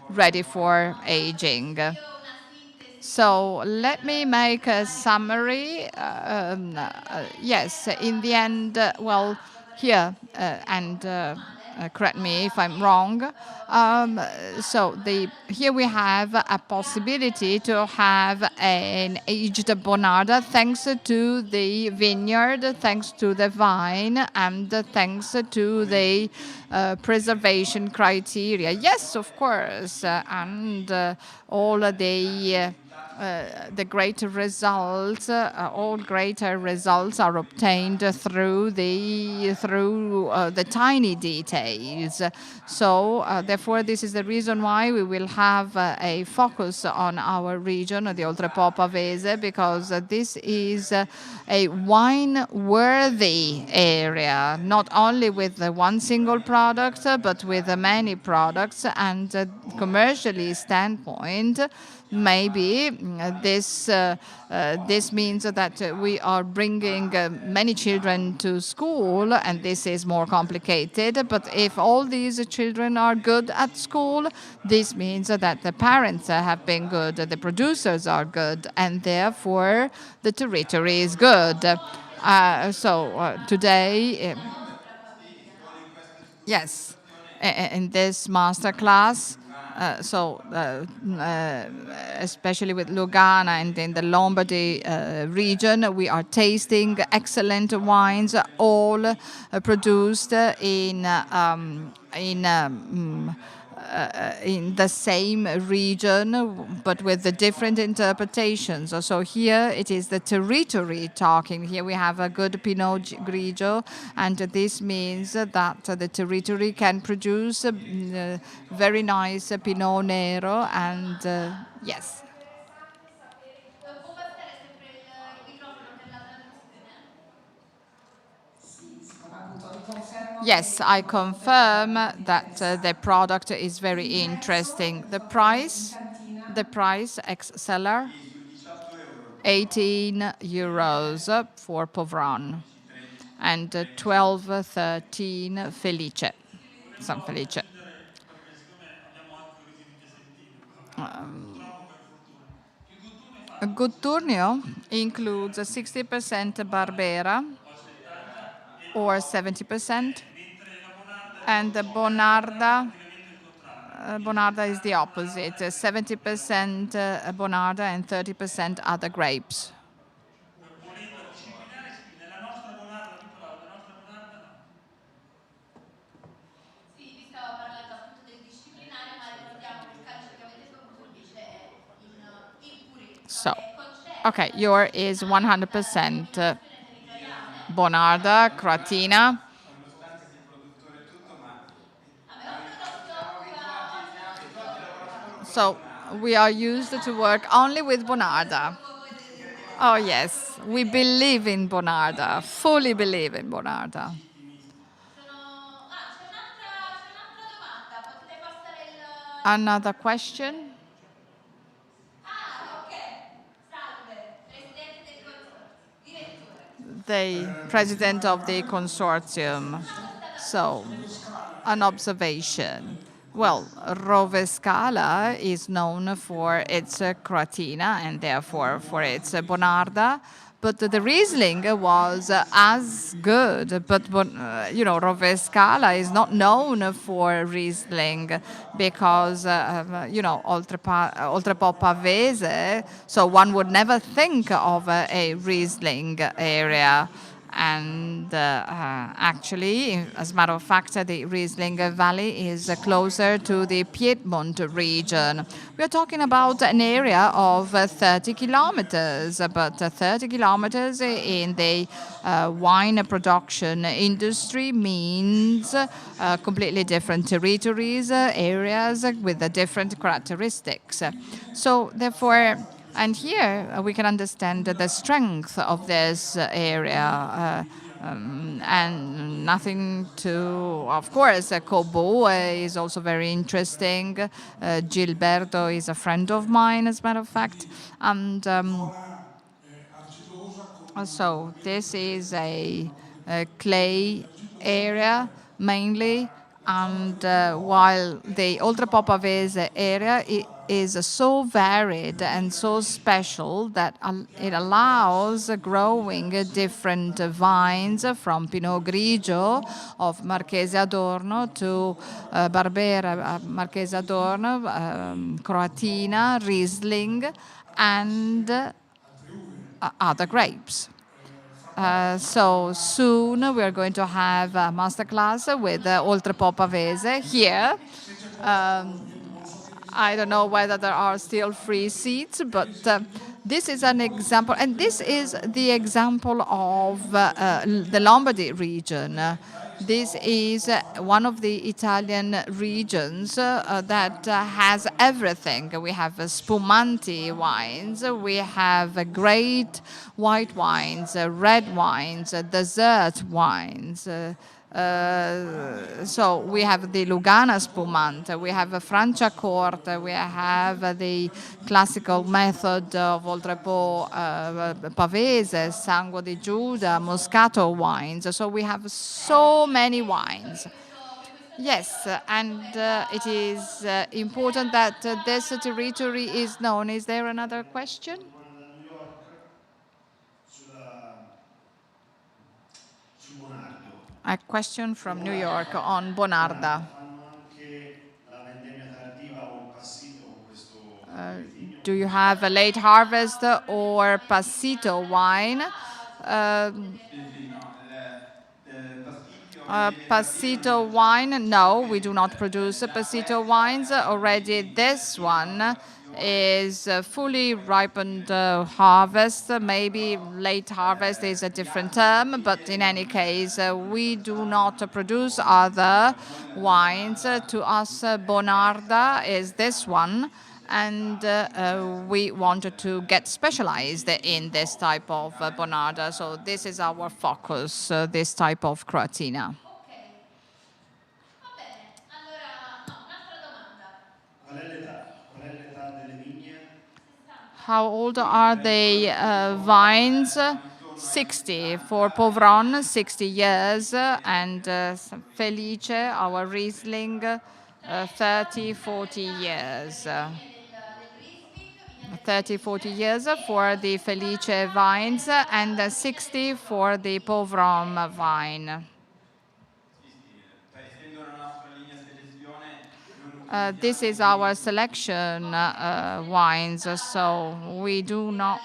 ready for aging. Una sintesi So let me make a summary. Yes, in the end, well, here, and correct me if I'm wrong. Here we have a possibility to have an aged Bonarda thanks to the vineyard, thanks to the vine, and thanks to the preservation criteria. Yes, of course, and all the greater results, all greater results are obtained through the tiny details. So therefore, this is the reason why we will have a focus on our region, the Oltrepo Pavese, because this is a wine-worthy area, not only with the one single product, but with many products, and commercially standpoint, maybe this means that we are bringing many children to school, and this is more complicated. But if all these children are good at school, this means that the parents have been good, the producers are good, and therefore the territory is good. Today, yes, in this master class, especially with Lugana and in the Lombardy region, we are tasting excellent wines, all produced in the same region, but with the different interpretations. So here it is the territory talking. Here we have a good Pinot Grigio, and this means that the territory can produce very nice Pinot Nero, and yes. Può passare sempre il microfono per la traduzione? Yes, I confirm that the product is very interesting. The price ex-seller, 18 euros for Povron, and 12, 13 Felice, San Felice. Aggiungere, perché siccome abbiamo anche origini piacentine qua, purtroppo per fortuna, il Gutturno infatti Gutturnio includes 60% Barbera o al 70 e or 70%, mentre la Bonarda and the Bonarda praticamente il contrario. Bonarda is the opposite, 70% Bonarda and 30% other grapes. Volendo disciplinare, sì, nella nostra Bonarda, tutto là, nella nostra Bonarda no. Sì, vi stavo parlando appunto del disciplinare, ma ricordiamo che il calcio che avete bevuto invece è in purezza. So, È concesso okay, yours is 100% territoriale. Bonarda, Croatina. Nonostante sia produttore e tutto, ma Vabbè, ognuno si occupa. So we are used to work only with Bonarda. Oh yes, we believe in Bonarda, fully believe in Bonarda. C'è un'altra domanda, potete passare il... Another question? Ah, ok. Salve, presidente del consorzio, direttore. The president of the consortium. So, an observation. Well, Rovescala is known for its Croatina and therefore for its Bonarda, but the Riesling was as good. But Rovescala is not known for Riesling because Oltrepo Pavese. So one would never think of a Riesling area. And actually, as a matter of fact, the Riesling Valley is closer to the Piedmont region. We are talking about an area of 30 kilometers, but 30 kilometers in the wine production industry means completely different territories, areas with different characteristics. So therefore, and here we can understand the strength of this area. And nothing to, of course, Kobo is also very interesting. Gilberto is a friend of mine, as a matter of fact. And so this is a clay area mainly, and while the Oltrepò-Pavese area is so varied and so special that it allows growing different vines from Pinot Grigio of Marchese Adorno to Barbera Marchese Adorno, Croatina, Riesling, and other grapes. So soon we are going to have a masterclass with Oltrepò Pavese here. I don't know whether there are still free seats, but this is an example, and this is the example of the Lombardy region. This is one of the Italian regions that has everything. We have spumanti wines, we have great white wines, red wines, dessert wines. So we have the Lugana Spumante, we have a Franciacorta, we have the classical method of Oltrepò Pavese, Sangue di Giuda, Moscato wines. So we have so many wines. Yes, and it is important that this territory is known. Is there another question? A question from New York on Bonarda. Do you have a late harvest or passito wine? Passito wine, no, we do not produce passito wines. Already this one is fully ripened harvest. Maybe late harvest is a different term, but in any case, we do not produce other wines. To us, Bonarda is this one. And we wanted to get specialized in this type of Bonarda. So this is our focus, this type of Croatina. Ok. Va bene. Allora, no, un'altra domanda. Qual è l'età delle vigne? 60. How old are the vines? 60 for Povron, 60 years, and Felice, our Riesling, 30, 40 years. Vigne del Riesling, vigna del 30, Felice, 40 years e for the Felice vines and 60 for the Povron vine. Essendo la nostra linea selezione, This is our selection wines, so we do not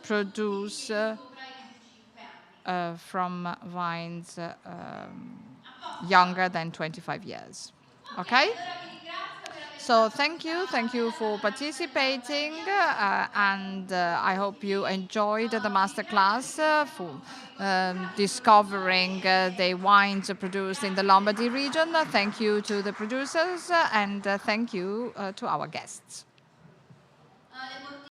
produce sopra i 25 anni. from vines A posto. younger than 25 years. Okay? Allora vi ringrazio per aver So thank you for participating, and I hope you enjoyed the masterclass for discovering the wines produced in the Lombardy region. Thank you to the producers, and thank you to our guests.